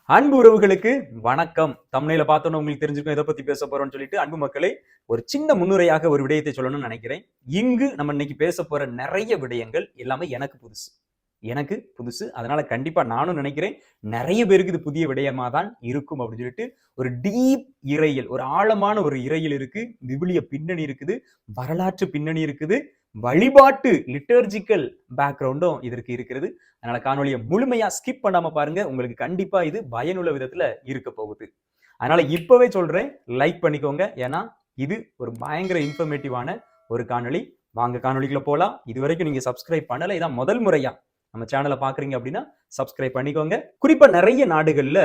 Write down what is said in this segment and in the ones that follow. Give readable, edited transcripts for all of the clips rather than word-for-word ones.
அன்பு உறவுகளுக்கு வணக்கம். தம்ப்நெயில பார்த்தோன்னு உங்களுக்கு தெரிஞ்சிருக்கும் எதை பத்தி பேச போறோம்னு சொல்லிட்டு, அன்பு மக்களே, ஒரு சின்ன முன்னுரையாக ஒரு விடயத்தை சொல்லணும்னு நினைக்கிறேன். இங்கு நம்ம இன்னைக்கு பேச போற நிறைய விடயங்கள் எல்லாமே எனக்கு புதுசு. எனக்கு புதுசு. அதனால கண்டிப்பா நானும் நினைக்கிறேன், நிறைய பேருக்கு இது புதிய விடயமா தான் இருக்கும் அப்படின்னு சொல்லிட்டு, ஒரு டீப் இறையியல், ஒரு ஆழமான ஒரு இறையியல் இருக்கு. விவிலிய பின்னணி இருக்குது, வரலாற்று பின்னணி இருக்குது, வழிபாட்டு லிட்டர்ஜிக்கல் பேக்ரவுண்டும் இதற்கு இருக்கிறது. அதனால காணொலியை முழுமையா ஸ்கிப் பண்ணாம பாருங்க. உங்களுக்கு கண்டிப்பா இது பயனுள்ள விதத்துல இருக்க போகுது. அதனால இப்பவே சொல்றேன், லைக் பண்ணிக்கோங்க. ஏன்னா இது ஒரு பயங்கர இன்ஃபர்மேட்டிவான ஒரு காணொலி. வாங்க காணொலிக்குள்ள போலாம். இது வரைக்கும் நீங்க சப்ஸ்கிரைப் பண்ணல, இதான் முதல் முறையா நம்ம சேனலை பாக்குறீங்க அப்படின்னா சப்ஸ்கிரைப் பண்ணிக்கோங்க. குறிப்பா நிறைய நாடுகள்ல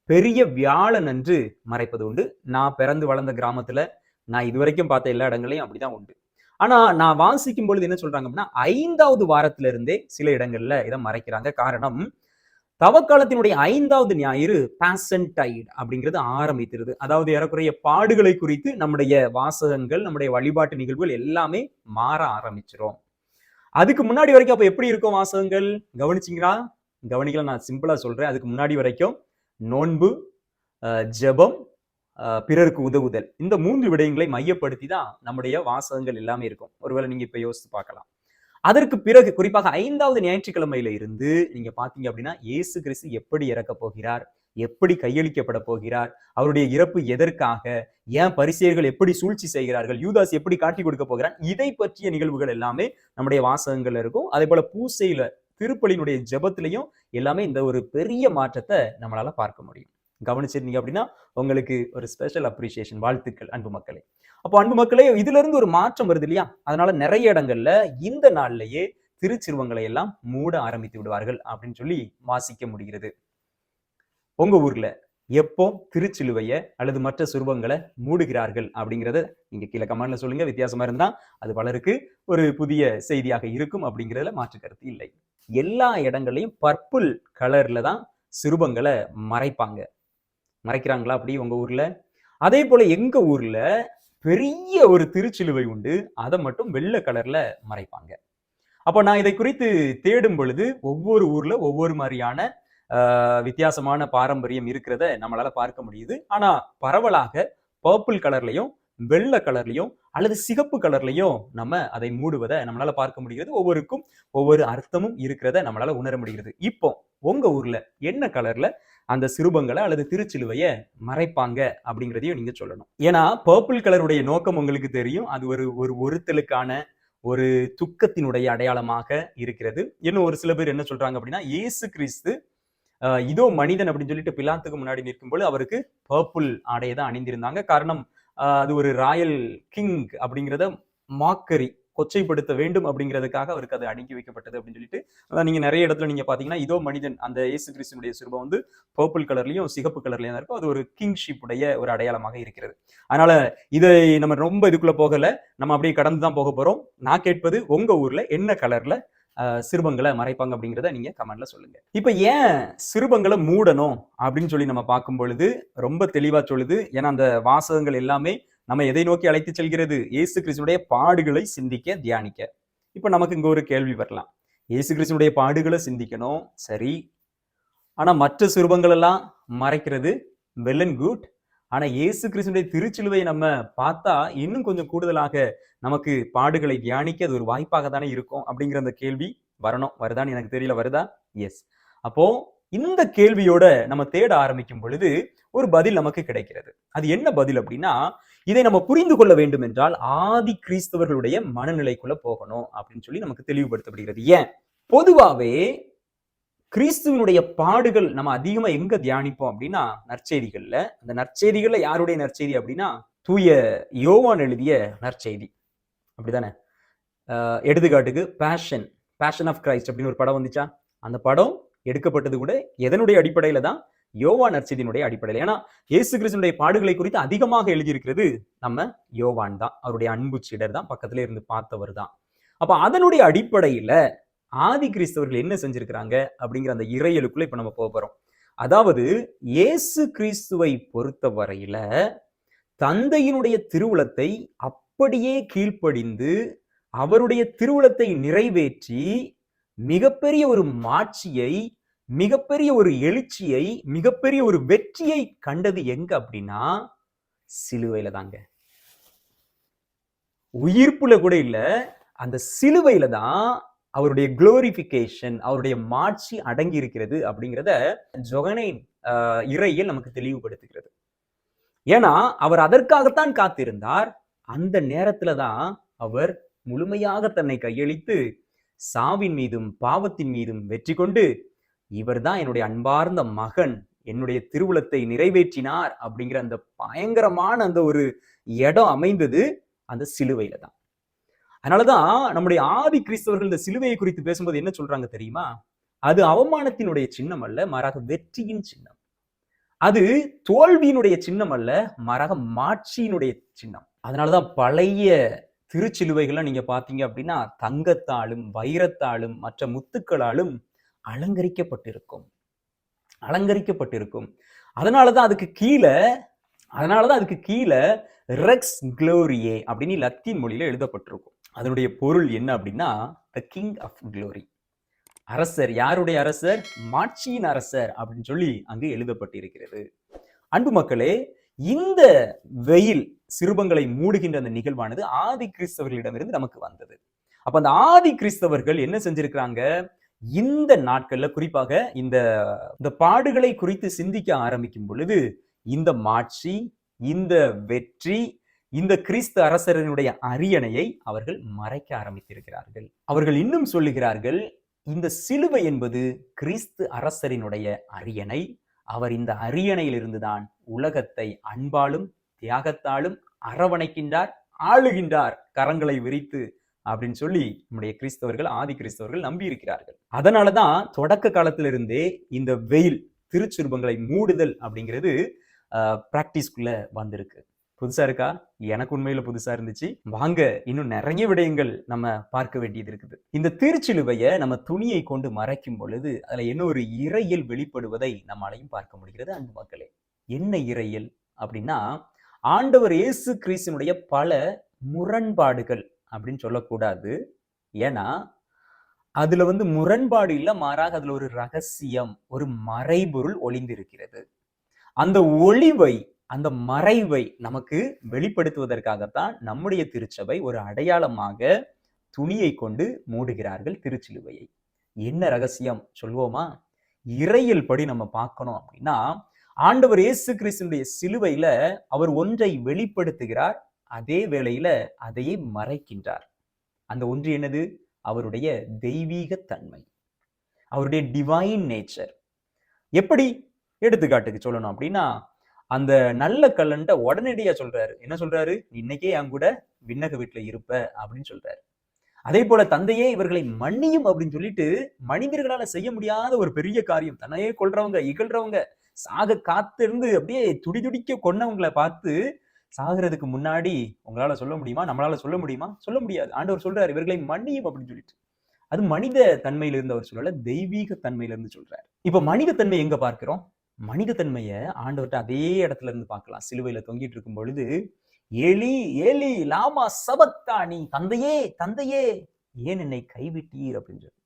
பெரிய வியாழன் அன்று மறைப்பது உண்டு. நான் பிறந்து வளர்ந்த கிராமத்துல நான் இதுவரைக்கும் பார்த்த எல்லா இடங்களையும் அப்படிதான் உண்டு. ஆனா நான் வாசிக்கும் பொழுது என்ன சொல்றாங்க அப்படின்னா, 5வது வாரத்துல இருந்தே சில இடங்கள்ல இதை மறைக்கிறாங்க. காரணம், தவக்காலத்தினுடைய 5வது ஞாயிறு பாசன்டைட் அப்படிங்கிறது ஆரம்பித்திருது. அதாவது ஏறக்குறைய பாடுகளை குறித்து நம்முடைய வாசகங்கள், நம்முடைய வழிபாட்டு நிகழ்வுகள் எல்லாமே மாற ஆரம்பிச்சிரும். அதுக்கு முன்னாடி வரைக்கும் அப்ப எப்படி இருக்கும் வாசகங்கள்? கவனிச்சிங்களா? கவனிக்கலாம். நான் சிம்பிளா சொல்றேன். அதுக்கு முன்னாடி வரைக்கும் நோன்பு, ஜெபம், பிறருக்கு உதவுதல், இந்த 3 விடயங்களை மையப்படுத்தி தான் நம்முடைய வாசகங்கள் எல்லாமே இருக்கும். ஒருவேளை நீங்க இப்ப யோசித்து பார்க்கலாம். அதற்கு பிறகு குறிப்பாக 5வது ஞாயிற்றுக்கிழமையில இருந்து நீங்க பாத்தீங்க அப்படின்னா, இயேசு கிறிஸ்து எப்படி இறக்க போகிறார், எப்படி கையளிக்கப்பட போகிறார், அவருடைய இறப்பு எதற்காக, ஏன் பரிசேயர்கள் எப்படி சூழ்ச்சி செய்கிறார்கள், யூதாஸ் எப்படி காட்டி கொடுக்க போகிறான், இதை பற்றிய நிகழ்வுகள் எல்லாமே நம்முடைய வாசகங்கள்ல இருக்கும். அதே போல பூசையில, திருப்பலியினுடைய ஜெபத்திலையும் எல்லாமே இந்த ஒரு பெரிய மாற்றத்தை நம்மளால பார்க்க முடியும். கவனிச்சிருந்தீங்க அப்படின்னா உங்களுக்கு ஒரு ஸ்பெஷல் அப்ரிசியேஷன், வாழ்த்துக்கள் அன்பு மக்களே. அப்போ அன்பு மக்களே, இதுல இருந்து ஒரு மாற்றம் வருது இல்லையா? அதனால நிறைய இடங்கள்ல இந்த நாள்லயே திருச்சிறுவங்களை எல்லாம் மூட ஆரம்பித்து விடுவார்கள் அப்படின்னு சொல்லி வாசிக்க முடிகிறது. உங்க ஊர்ல எப்போ திருச்சிலுவைய அல்லது மற்ற சுருவங்களை மூடுகிறார்கள் அப்படிங்கறத நீங்க கீழே கமெண்ட்ல சொல்லுங்க. வித்தியாசமா இருந்தா அது பலருக்கு ஒரு புதிய செய்தியாக இருக்கும் அப்படிங்கிறதுல மாற்று கருத்து இல்லை. எல்லா இடங்களையும் பர்பிள் கலர்ல தான் சிறுவங்களை மறைப்பாங்க. மறைக்கிறாங்களா அப்படி உங்க ஊர்ல? அதே போல எங்க ஊர்ல பெரிய ஒரு திருச்சிலுவை உண்டு, அதை மட்டும் வெள்ளை கலர்ல மறைப்பாங்க. அப்ப நான் இதை குறித்து தேடும் பொழுது ஒவ்வொரு ஊர்ல ஒவ்வொரு மாதிரியான வித்தியாசமான பாரம்பரியம் இருக்கிறத நம்மளால பார்க்க முடியுது. ஆனா பரவலாக பர்பிள் கலர்லயும், வெள்ளை கலர்லயும் அல்லது சிகப்பு கலர்லயும் நம்ம அதை மூடுவதை நம்மளால பார்க்க முடிகிறது. ஒவ்வொருக்கும் ஒவ்வொரு அர்த்தமும் இருக்கிறத நம்மளால உணர முடிகிறது. இப்போ உங்க ஊர்ல என்ன கலர்ல அந்த சிறுபங்களை அல்லது திருச்சிலுவைய மறைப்பாங்க அப்படிங்கிறதையும் நீங்க சொல்லணும். ஏன்னா பர்பிள் கலருடைய நோக்கம் உங்களுக்கு தெரியும். அது ஒரு ஒருத்தலுக்கான ஒரு துக்கத்தினுடைய அடையாளமாக இருக்கிறது. இன்னும் ஒரு சில பேர் என்ன சொல்றாங்க அப்படின்னா, இயேசு கிறிஸ்து இதோ மனிதன் அப்படின்னு சொல்லிட்டு பிலாத்துக்கு முன்னாடி நிற்கும்போது அவருக்கு பர்பிள் ஆடையை தான் அணிந்திருந்தாங்க. காரணம், அது ஒரு ராயல் கிங் அப்படிங்கிறத மாக்கரி, கொச்சைப்படுத்த வேண்டும் அப்படிங்கிறதுக்காக அவருக்கு அது அடங்கி வைக்கப்பட்டது அப்படின்னு சொல்லிட்டு, அதான் நீங்க நிறைய இடத்துல நீங்க பாத்தீங்கன்னா, இதோ மனிதன் அந்த இயேசு கிறிஸ்துனுடைய சிறுபம் வந்து பர்பிள் கலர்லயும் சிகப்பு கலர்லயும் இருக்கும். அது ஒரு கிங்ஷிப் உடைய ஒரு அடையாளமாக இருக்கிறது. அதனால இதை நம்ம ரொம்ப இதுக்குள்ள போகல, நம்ம அப்படியே கடந்து தான் போக போறோம். நான் கேட்பது, உங்க ஊர்ல என்ன கலர்ல சிறுபங்களை மறைப்பாங்க அப்படிங்கிறத நீங்க கமெண்ட்ல சொல்லுங்க. இப்ப ஏன் சிறுபங்களை மூடணும் அப்படின்னு சொல்லி நம்ம பார்க்கும் பொழுது ரொம்ப தெளிவா சொல்லுது. ஏன்னா அந்த வாசகங்கள் எல்லாமே நம்ம எதை நோக்கி அழைத்து செல்கிறது? இயேசு கிறிஸ்துடைய பாடுகளை சிந்திக்க, தியானிக்க. இப்ப நமக்கு இங்க ஒரு கேள்வி வரலாம். இயேசு கிறிஸ்துடைய பாடுகளை சிந்திக்கணும், சரி. ஆனா மற்ற சிறுபங்கள் எல்லாம் மறைக்கிறது வெல் அண்ட் குட். ஆனா இயேசு கிறிஸ்துடைய திருச்சிலுவையை நம்ம பார்த்தா இன்னும் கொஞ்சம் கூடுதலாக நமக்கு பாடுகளை தியானிக்க அது ஒரு வாய்ப்பாக தானே இருக்கும் அப்படிங்கிற அந்த கேள்வி வரணும். வருதான்னு எனக்கு தெரியல. வருதா? எஸ். அப்போ இந்த கேள்வியோட நம்ம தேட ஆரம்பிக்கும் பொழுது ஒரு பதில் நமக்கு கிடைக்கிறது. அது என்ன பதில் அப்படின்னா, இதை நம்ம புரிந்து கொள்ள வேண்டும் என்றால் ஆதி கிறிஸ்தவர்களுடைய மனநிலைக்குள்ள போகணும் அப்படின்னு சொல்லி நமக்கு தெளிவுபடுத்தப்படுகிறது. ஏன்? பொதுவாவே கிறிஸ்துவனுடைய பாடுகள் நம்ம அதிகமா எங்க தியானிப்போம் அப்படின்னா நற்செய்திகள்ல. அந்த நற்செய்திகள்ல யாருடைய நற்செய்தி அப்படின்னா தூய யோவான் எழுதிய நற்செய்தி, அப்படிதானே? எடுத்துக்காட்டுக்கு பேஷன் ஆஃப் கிரைஸ்ட் அப்படின்னு ஒரு படம் வந்துச்சா? அந்த படம் எடுக்கப்பட்டது கூட எதனுடைய அடிப்படையில தான்? யோவான் நற்செய்தியினுடைய அடிப்படையில். ஏன்னா இயேசு கிறிஸ்துனுடைய பாடுகளை குறித்து அதிகமாக எழுதியிருக்கிறது நம்ம யோவான் தான். அவருடைய அன்பு சீடர் தான், பக்கத்துல இருந்து பார்த்தவர் தான். அப்ப அதனுடைய அடிப்படையில ஆதி கிறிஸ்தவர்கள் என்ன செஞ்சிருக்கிறாங்க அப்படிங்கிற அந்த இறையலுக்குள்ள இப்ப நம்ம போக போறோம். அதாவது இயேசு கிறிஸ்துவை பொறுத்த வரையில தந்தையினுடைய திருவுளத்தை அப்படியே கீழ்ப்படிந்து அவருடைய திருவுளத்தை நிறைவேற்றி மிகப்பெரிய ஒரு மாட்சியை மிகப்பெரிய ஒரு எழுச்சியை, மிகப்பெரிய ஒரு வெற்றியை கண்டது எங்க அப்படின்னா சிலுவையில தாங்க. உயிர்ப்புல கூட இல்ல, அந்த சிலுவையில தான் அவருடைய குளோரிபிகேஷன், அவருடைய மாட்சி அடங்கி இருக்கிறது அப்படிங்கிறத ஜொகனைன் இறையியல் நமக்கு தெளிவுபடுத்துகிறது. ஏன்னா அவர் அதற்காகத்தான் காத்திருந்தார். அந்த நேரத்துல தான் அவர் முழுமையாக தன்னை கையளித்து சாவின் மீதும் பாவத்தின் மீதும் வெற்றி கொண்டு இவர்தான் என்னுடைய அன்பார்ந்த மகன், என்னுடைய திருவுளத்தை நிறைவேற்றினார் அப்படிங்கிற அந்த பயங்கரமான அந்த ஒரு இடம் அமைந்தது அந்த சிலுவையில தான். அதனாலதான் நம்முடைய ஆதி கிறிஸ்தவர்கள் இந்த சிலுவையை குறித்து பேசும்போது என்ன சொல்றாங்க தெரியுமா? அது அவமானத்தினுடைய சின்னம் அல்ல, மாறாக வெற்றியின் சின்னம். அது தோல்வியினுடைய சின்னம் அல்ல, மாறாக மாட்சியினுடைய சின்னம். அதனாலதான் பழைய திருச்சிலுவைகள்லாம் நீங்க பாத்தீங்க அப்படின்னா தங்கத்தாலும் வைரத்தாலும் மற்ற முத்துக்களாலும் அலங்கரிக்கப்பட்டிருக்கும். அதனாலதான் அதுக்கு கீழே ரெக்ஸ் குளோரியே அப்படின்னு லத்தீன் மொழியில எழுதப்பட்டிருக்கும். அதனுடைய பொருள் என்ன அப்படின்னா த கிங் ஆஃப் குளோரி. அரசர், யாருடைய அரசர்? மாட்சியின் அரசர் அப்படின்னு சொல்லி அங்கு எழுதப்பட்டிருக்கிறது. அன்பு மக்களே, இந்த வெயில் சிறுபங்களை மூடுகின்ற அந்த நிகழ்வானது ஆதி கிறிஸ்தவர்களிடமிருந்து நமக்கு வந்தது. அப்ப அந்த ஆதி கிறிஸ்தவர்கள் என்ன செஞ்சிருக்கிறாங்க? இந்த நாட்கள்ல குறிப்பாக இந்த பாடுகளை குறித்து சிந்திக்க ஆரம்பிக்கும் பொழுது இந்த மாட்சி, இந்த வெற்றி, இந்த கிறிஸ்து அரசரினுடைய அரியணையை அவர்கள் மறைக்க ஆரம்பித்திருக்கிறார்கள். அவர்கள் இன்னும் சொல்லுகிறார்கள், இந்த சிலுவை என்பது கிறிஸ்து அரசரினுடைய அரியணை. அவர் இந்த அரியணையில் இருந்துதான் உலகத்தை அன்பாலும் தியாகத்தாலும் அரவணைக்கின்றார், ஆளுகின்றார் கரங்களை விரித்து அப்படின்னு சொல்லி நம்முடைய கிறிஸ்தவர்கள், ஆதி கிறிஸ்தவர்கள் நம்பி இருக்கிறார்கள். அதனாலதான் தொடக்க காலத்திலிருந்தே இந்த வெயில் திருச்சிறுபங்களை மூடுதல் அப்படிங்கிறது பிராக்டிஸ்குள்ள வந்திருக்கு. புதுசா இருக்கா? எனக்கு உண்மையில புதுசா இருந்துச்சு. வாங்க, இன்னும் நிறைய விடயங்கள் நம்ம பார்க்க வேண்டியது இருக்குது. இந்த திருச்சிலுவையை நம்ம துணியை கொண்டு மறைக்கும் பொழுது அதுல என்ன ஒரு இறையியல் வெளிப்படுவதை நம்மாலையும் பார்க்க முடிகிறது. அன்பு மக்களே, என்ன இறையியல் அப்படின்னா, ஆண்டவர் இயேசு கிறிஸ்துனுடைய பல முரண்பாடுகள் அப்படின்னு சொல்லக்கூடாது. ஏன்னா அதுல முரண்பாடு இல்ல, மாறாக அதுல ஒரு ரகசியம், ஒரு மறைபொருள் ஒளிந்திருக்கிறது. அந்த ஒளிவை, அந்த மறைவை நமக்கு வெளிப்படுத்துவதற்காகத்தான் நம்முடைய திருச்சபை ஒரு அடையாளமாக துணியை கொண்டு மூடுகிறார்கள் திருச்சிலுவையை. என்ன ரகசியம் சொல்வோமா? இறையியல் படி நம்ம பார்க்கணும் அப்படின்னா, ஆண்டவர் இயேசு கிறிஸ்துவினுடைய சிலுவையில அவர் ஒன்றை வெளிப்படுத்துகிறார், அதே வேளையில அதையே மறைக்கின்றார். அந்த ஒன்று என்னது? அவருடைய தெய்வீக தன்மை, அவருடைய டிவைன் நேச்சர். எப்படி? எடுத்துக்காட்டுக்கு சொல்லணும் அப்படின்னா, அந்த நல்ல கல்லன்ட்ட உடனடியா சொல்றாரு. என்ன சொல்றாரு? இன்னைக்கே என் கூட விண்ணக வீட்டுல இருப்ப அப்படின்னு சொல்றாரு. அதே போல தந்தையே இவர்களை மன்னியும் அப்படின்னு சொல்லிட்டு மனிதர்களால செய்ய முடியாத ஒரு பெரிய காரியம், தன்னையே கொல்றவங்க, இகழ்றவங்க, சாக காத்திருந்து அப்படியே துடிதுடிக்க கொன்னவங்களை பார்த்து சாகிறதுக்கு முன்னாடி உங்களால சொல்ல முடியுமா? நம்மளால சொல்ல முடியுமா? சொல்ல முடியாது. ஆண்டவர் சொல்றாரு இவர்களை மன்னியும் அப்படின்னு சொல்லிட்டு. அது மனித தன்மையில இருந்து அவர் சொல்லல, தெய்வீக தன்மையில இருந்து சொல்றாரு. இப்ப மனித தன்மை எங்க பார்க்கிறோம்? மனித தன்மையை ஆண்டவர்கிட்ட அதே இடத்துல இருந்து பார்க்கலாம். சிலுவையில தொங்கிட்டு இருக்கும் பொழுது ஏலி ஏலி லாமா சபக்தானி, தந்தையே தந்தையே ஏன் என்னை கைவிட்டீர் அப்படின்னு சொல்லி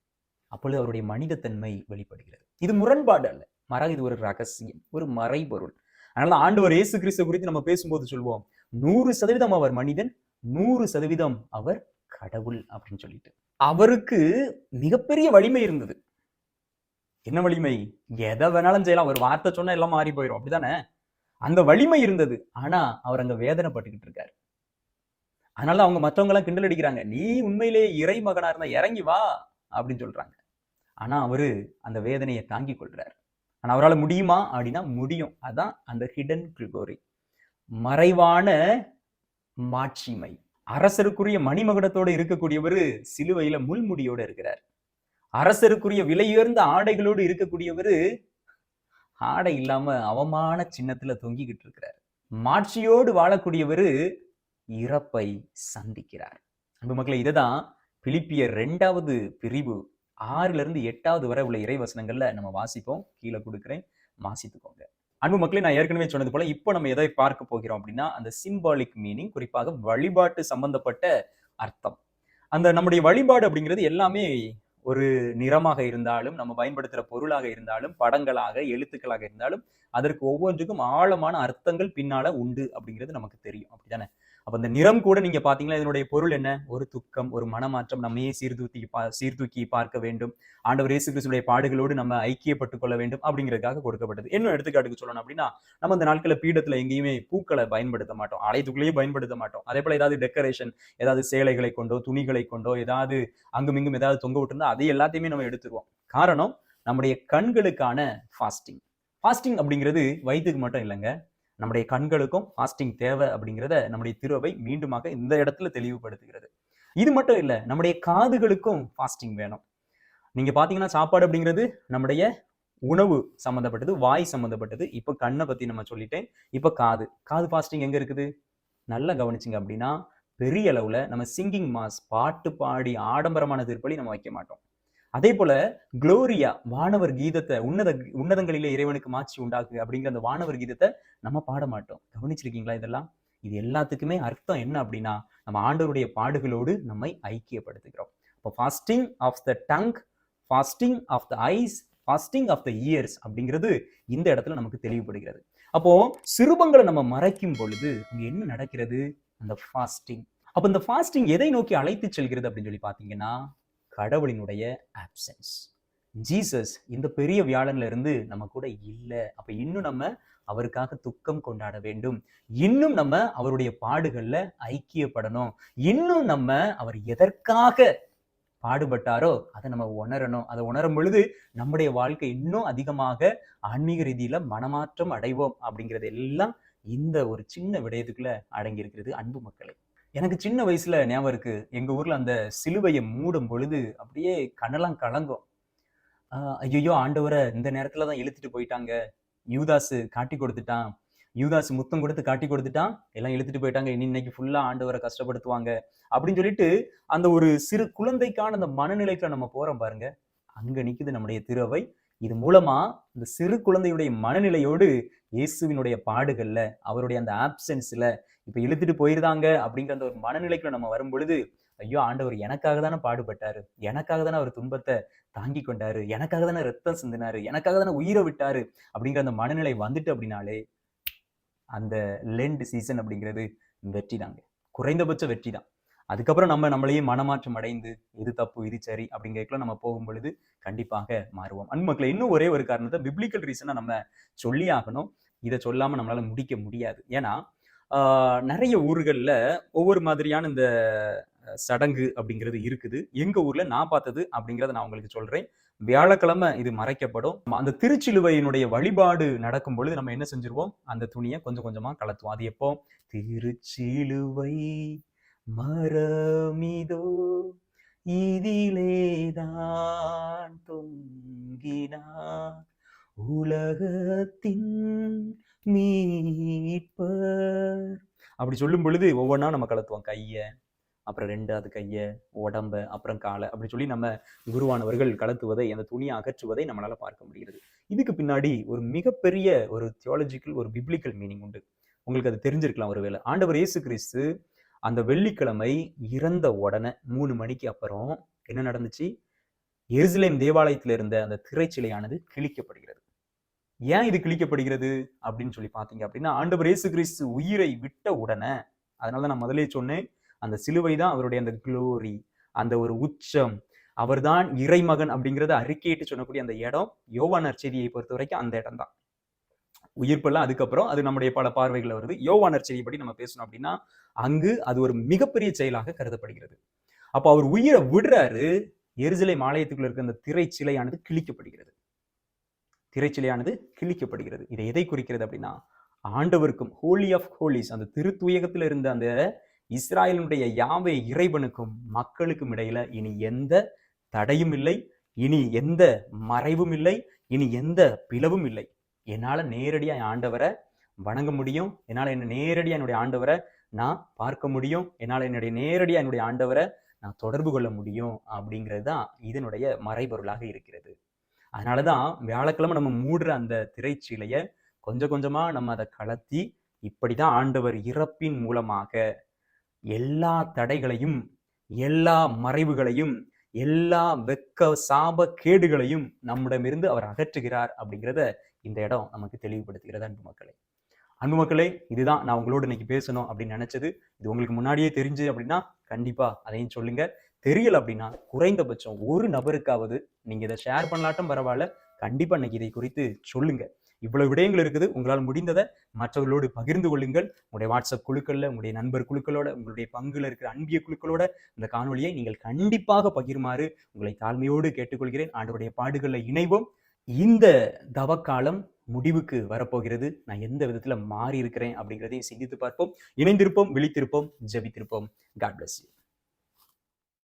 அப்பொழுது அவருடைய மனித தன்மை வெளிப்படுகிறது. இது முரண்பாடு அல்ல, மாறாக இது ஒரு ரகசியம், ஒரு மறைபொருள். அதனால ஆண்டவர் இயேசு கிறிஸ்து குறித்து நம்ம பேசும்போது சொல்லுவோம், 100% அவர் மனிதன், 100% அவர் கடவுள் அப்படின்னு சொல்லிட்டு. அவருக்கு மிகப்பெரிய வலிமை இருந்தது. என்ன வலிமை? எதை வேணாலும் செய்யலாம், ஒரு வார்த்தை சொன்னா எல்லாம் மாறி போயிடும், அப்படிதானே? அந்த வலிமை இருந்தது. ஆனா அவர் அங்க வேதனைப்பட்டுக்கிட்டு இருக்காரு. அதனால அவங்க மற்றவங்க எல்லாம் கிண்டல் அடிக்கிறாங்க, நீ உண்மையிலேயே இறை மகனா இருந்தா இறங்கி வா அப்படின்னு சொல்றாங்க. ஆனா அவரு அந்த வேதனையை தாங்கிக் கொள்றாரு. ஆனா அவரால் முடியுமா அப்படின்னா முடியும். அதான் அந்த ஹிடன் குளோரி, மறைவான மாட்சிமை. அரசருக்குரிய மணிமகுடத்தோடு இருக்கக்கூடியவர் சிலுவையில முள்முடியோடு இருக்கிறார். அரசருக்குரிய விலையுயர்ந்த ஆடைகளோடு இருக்கக்கூடியவர் ஆடை இல்லாம அவமான சின்னத்துல தொங்கிக்கிட்டு இருக்கிறார். மாட்சியோடு வாழக்கூடியவர் இறப்பை சந்திக்கிறார். அன்பு மக்களை, இதுதான் பிலிப்பியர் 2வது பிரிவு 6லிருந்து 8வது வரை உள்ள இறைவசனங்கள்ல நம்ம வாசிப்போம். கீழே கொடுக்கிறேன், வாசித்துக்கோங்க. அன்பு மக்களை, நான் ஏற்கனவே சொன்னது போல இப்போ நம்ம எதை பார்க்க போகிறோம் அப்படின்னா அந்த சிம்பாலிக் மீனிங், குறிப்பாக வழிபாட்டு சம்பந்தப்பட்ட அர்த்தம். அந்த நம்முடைய வழிபாடு அப்படிங்கிறது எல்லாமே ஒரு நிறமாக இருந்தாலும், நம்ம பயன்படுத்துற பொருளாக இருந்தாலும், படங்களாக, எழுத்துக்களாக இருந்தாலும், அதற்கு ஒவ்வொன்றுக்கும் ஆழமான அர்த்தங்கள் பின்னால உண்டு அப்படிங்கிறது நமக்கு தெரியும். அப்படித்தானே? அப்ப இந்த நிறம் கூட நீங்க பாத்தீங்கன்னா இதனுடைய பொருள் என்ன? ஒரு துக்கம், ஒரு மனமாற்றம், நம்மையே சீர்தூக்கி பார்க்க வேண்டும். ஆண்டவர் இயேசு கிறிஸ்துவினுடைய பாடுகளோடு நம்ம ஐக்கியப்பட்டுக் கொள்ள வேண்டும் அப்படிங்கிறதுக்காக கொடுக்கப்பட்டது. இன்னும் எடுத்துக்காட்டுக்கு சொல்லணும் அப்படின்னா, நம்ம இந்த நாட்களில் பீடத்துல எங்கேயுமே பூக்களை பயன்படுத்த மாட்டோம். ஆலயத்துக்குள்ளேயே பயன்படுத்த மாட்டோம். அதே போல ஏதாவது டெக்கரேஷன், ஏதாவது சேலைகளை கொண்டோ, துணிகளை கொண்டோ, ஏதாவது அங்கும் இங்கும் ஏதாவது தொங்க விட்டுருந்தா அதை எல்லாத்தையுமே நம்ம எடுத்துருவோம். காரணம், நம்முடைய கண்களுக்கான ஃபாஸ்டிங். ஃபாஸ்டிங் அப்படிங்கிறது வயிற்றுக்கு மட்டும் இல்லைங்க. நம்முடைய கண்களுக்கும் ஃபாஸ்டிங் தேவை அப்படிங்கிறத நம்முடைய திருவை மீண்டுமாக இந்த இடத்துல தெளிவுபடுத்துகிறது. இது மட்டும் இல்லை, நம்முடைய காதுகளுக்கும் ஃபாஸ்டிங் வேணும். நீங்க பாத்தீங்கன்னா சாப்பாடு அப்படிங்கிறது நம்முடைய உணவு சம்பந்தப்பட்டது, வாய் சம்பந்தப்பட்டது. இப்ப கண்ணை பத்தி நம்ம சொல்லிட்டேன். இப்ப காது ஃபாஸ்டிங் எங்க இருக்குது? நல்லா கவனிச்சிங்க அப்படின்னா, பெரிய அளவுல நம்ம சிங்கிங் மாஸ், பாட்டு பாடி ஆடம்பரமான திருப்பலி நம்ம வைக்க மாட்டோம். அதே போல குளோரியா, வானவர் கீதத்தை, உன்னதங்களிலே இறைவனுக்கு மாட்சி உண்டாக்கு அப்படிங்கிற அந்த வானவர் கீதத்தை நம்ம பாட மாட்டோம். கவனிச்சிருக்கீங்களா இதெல்லாம்? இது எல்லாத்துக்குமே அர்த்தம் என்ன அப்படின்னா, நம்ம ஆண்டவருடைய பாடுகளோடு நம்மை ஐக்கியப்படுத்துகிறோம். இப்போ fasting of the tongue, fasting of the eyes, fasting of the ears அப்படிங்கிறது இந்த இடத்துல நமக்கு தெளிவுபடுகிறது. அப்போ சிறுபங்களை நம்ம மறைக்கும் பொழுது அங்க என்ன நடக்கிறது? அந்த ஃபாஸ்டிங். அப்ப இந்த ஃபாஸ்டிங் எதை நோக்கி அழைத்து செல்கிறது அப்படின்னு சொல்லி பாத்தீங்கன்னா, கடவுளினுடைய ஆப்சன்ஸ். ஜீசஸ் இந்த பெரிய வியாழன்ல இருந்து நம்ம கூட இல்லை. அப்ப இன்னும் நம்ம அவருக்காக துக்கம் கொண்டாட வேண்டும். இன்னும் நம்ம அவருடைய பாடுகள்ல ஐக்கியப்படணும். இன்னும் நம்ம அவர் எதற்காக பாடுபட்டாரோ அதை நம்ம உணரணும். அதை உணரும் பொழுது நம்முடைய வாழ்க்கை இன்னும் அதிகமாக ஆன்மீக ரீதியில மனமாற்றம் அடைவோம் அப்படிங்கிறது எல்லாம் இந்த ஒரு சின்ன விடயத்துக்குள்ள அடங்கி இருக்கிறது. அன்பு மக்களை, எனக்கு சின்ன வயசுல ஞாபகம் இருக்கு, எங்க ஊர்ல அந்த சிலுவையை மூடும் பொழுது அப்படியே கண்ணெல்லாம் கலங்கும். ஐயோ, ஆண்டவரை இந்த நேரத்துலதான் இழுத்துட்டு போயிட்டாங்க, யூதாசு காட்டி கொடுத்துட்டான், யூதாசு முத்தம் கொடுத்து காட்டி கொடுத்துட்டான், எல்லாம் இழுத்துட்டு போயிட்டாங்க, இன்னைக்கு ஃபுல்லா ஆண்டவரை கஷ்டப்படுத்துவாங்க அப்படின்னு சொல்லிட்டு அந்த ஒரு சிறு குழந்தைக்கான அந்த மனநிலைக்கு நம்ம போறோம் பாருங்க. அங்க நிக்குது நம்முடைய திருவை. இது மூலமா இந்த சிறு குழந்தையுடைய மனநிலையோடு இயேசுவினுடைய பாடுகள்ல, அவருடைய அந்த ஆப்சன்ஸ்ல இப்ப இழுத்துட்டு போயிருந்தாங்க அப்படிங்கிற அந்த ஒரு மனநிலைக்குள்ள நம்ம வரும் பொழுது, ஐயோ, ஆண்டவர் எனக்காக தானே பாடுபட்டாரு, எனக்காக தானே அவர் துன்பத்தை தாங்கி கொண்டாரு, எனக்காக தானே ரத்தம் சிந்தினாரு, எனக்காக தானே உயிரை விட்டாரு அப்படிங்கிற அந்த மனநிலை வந்துட்டு அப்படின்னாலே அந்த லெண்ட் சீசன் அப்படிங்கிறது வெற்றி தாங்க, குறைந்தபட்ச வெற்றி தான். அதுக்கப்புறம் நம்ம நம்மளையே மனமாற்றம் அடைந்து இது தப்பு இது சரி அப்படிங்கிறதுக்குள்ள நம்ம போகும் பொழுது கண்டிப்பாக மாறுவோம். அன்பு மக்களை, இன்னும் ஒரே ஒரு காரணத்தை பிப்ளிக்கல் ரீசனா நம்ம சொல்லி ஆகணும். இதை சொல்லாம நம்மளால முடிக்க முடியாது. ஏன்னா நிறைய ஊர்கள்ல ஒவ்வொரு மாதிரியான இந்த சடங்கு அப்படிங்கிறது இருக்குது. எங்க ஊர்ல நான் பார்த்தது அப்படிங்கிறத நான் உங்களுக்கு சொல்றேன். வியாழக்கிழமை இது மறைக்கப்படும். அந்த திருச்சிலுவையினுடைய வழிபாடு நடக்கும் பொழுது நம்ம என்ன செஞ்சிருவோம்? அந்த துணியை கொஞ்சம் கொஞ்சமா கலத்துவோம். அது எப்போ? திருச்சிலுவை மரமிதோ இதிலேதான் தொங்கினார் உலகத்தின் மீட்பர் அப்படி சொல்லும் பொழுது ஒவ்வொன்றா நம்ம கலத்துவோம். கைய, அப்புறம் ரெண்டாவது கைய, உடம்ப, அப்புறம் காலை, அப்படி சொல்லி நம்ம குருவானவர்கள் கலத்துவதை, அந்த துணியை அகற்றுவதை நம்மளால பார்க்க முடிகிறது. இதுக்கு பின்னாடி ஒரு மிகப்பெரிய ஒரு தியாலஜிக்கல், ஒரு பிப்ளிக்கல் மீனிங் உண்டு. உங்களுக்கு அது தெரிஞ்சிருக்கலாம் ஒருவேளை. ஆண்டவர் இயேசு கிறிஸ்து அந்த வெள்ளிக்கிழமை இறந்த உடனே 3 மணிக்கு அப்புறம் என்ன நடந்துச்சு? எருசலேம் தேவாலயத்தில் இருந்த அந்த திரைச்சிலையானது கிழிக்கப்படுகிறது. ஏன் இது கிழிக்கப்படுகிறது அப்படின்னு சொல்லி பாத்தீங்க அப்படின்னா, ஆண்டவர் இயேசு கிறிஸ்து உயிரை விட்ட உடனே, அதனால நான் முதலே சொன்னேன், அந்த சிலுவை தான் அவருடைய அந்த குளோரி, அந்த ஒரு உச்சம், அவர்தான் இறைமகன் அப்படிங்கிறத அறிக்கையிட்டு சொல்லக்கூடிய அந்த இடம் யோவான் நற்செய்தியை பொறுத்த வரைக்கும் அந்த இடம் தான். உயிர்ப்பெல்லாம் அதுக்கப்புறம் அது நம்முடைய பல பார்வைகளை வருது. யோவான் நற்செய்தியை படி நம்ம பேசணும் அப்படின்னா அங்கு அது ஒரு மிகப்பெரிய செயலாக கருதப்படுகிறது. அப்போ அவர் உயிரை விடுறாரு, எருசலேம் ஆலயத்துக்குள்ள இருக்க அந்த திரைச்சிலையானது கிழிக்கப்படுகிறது. திரைச்சிலையானது கிழிக்கப்படுகிறது. இதை எதை குறிக்கிறது அப்படின்னா, ஆண்டவருக்கும் ஹோலி ஆஃப் ஹோலிஸ், அந்த திருத்துயகத்தில் இருந்த அந்த இஸ்ராயலுடைய யாவே இறைவனுக்கும் மக்களுக்கும் இடையில இனி எந்த தடையும் இல்லை, இனி எந்த மறைவும் இல்லை, இனி எந்த பிளவும் இல்லை. என்னால நேரடியா என் ஆண்டவரை வணங்க முடியும், என்னால என்ன நேரடியா என்னுடைய ஆண்டவரை நான் பார்க்க முடியும், என்னால நேரடியா என்னுடைய ஆண்டவரை நான் தொடர்பு கொள்ள முடியும் அப்படிங்கிறது தான் இதனுடைய மறைபொருளாக இருக்கிறது. அதனாலதான் வியாழக்கிழமை நம்ம மூடுற அந்த திரைச்சீலைய கொஞ்சம் கொஞ்சமா நம்ம அதை கலத்தி, இப்படிதான் ஆண்டவர் இறப்பின் மூலமாக எல்லா தடைகளையும், எல்லா மறைவுகளையும், எல்லா வெக்க சாப கேடுகளையும் நம்மிடமிருந்து அவர் அகற்றுகிறார் அப்படிங்கிறத இந்த இடம் நமக்கு தெளிவுபடுத்துகிறது அன்பு மக்களே. அன்பு மக்களே, இதுதான் நான் உங்களோட இன்னைக்கு பேசணும் அப்படின்னு நினைச்சது. இது உங்களுக்கு முன்னாடியே தெரிஞ்சு அப்படின்னா கண்டிப்பா அதையும் சொல்லுங்க. தெரியல அப்படின்னா குறைந்தபட்சம் ஒரு நபருக்காவது நீங்க இதை ஷேர் பண்ணலாட்டும் பரவாயில்ல, கண்டிப்பா இன்னைக்கு இதை குறித்து சொல்லுங்க. இவ்வளவு விடயங்கள் இருக்குது. உங்களால் முடிந்ததை மற்றவர்களோடு பகிர்ந்து கொள்ளுங்கள். உங்களுடைய வாட்ஸ்அப் குழுக்கள்ல, உங்களுடைய நண்பர் குழுக்களோட, உங்களுடைய பங்குல இருக்கிற அன்பிய குழுக்களோட இந்த காணொலியை நீங்கள் கண்டிப்பாக பகிருமாறு உங்களை தாழ்மையோடு கேட்டுக்கொள்கிறேன். ஆண்டவருடைய பாடுகள்ல இணைவோம். இந்த தவக்காலம் முடிவுக்கு வரப்போகிறது. நான் எந்த விதத்துல மாறி இருக்கிறேன் அப்படிங்கிறதையும் சிந்தித்து பார்ப்போம். இணைந்திருப்போம், விழித்திருப்போம், ஜெபித்திருப்போம். God bless you.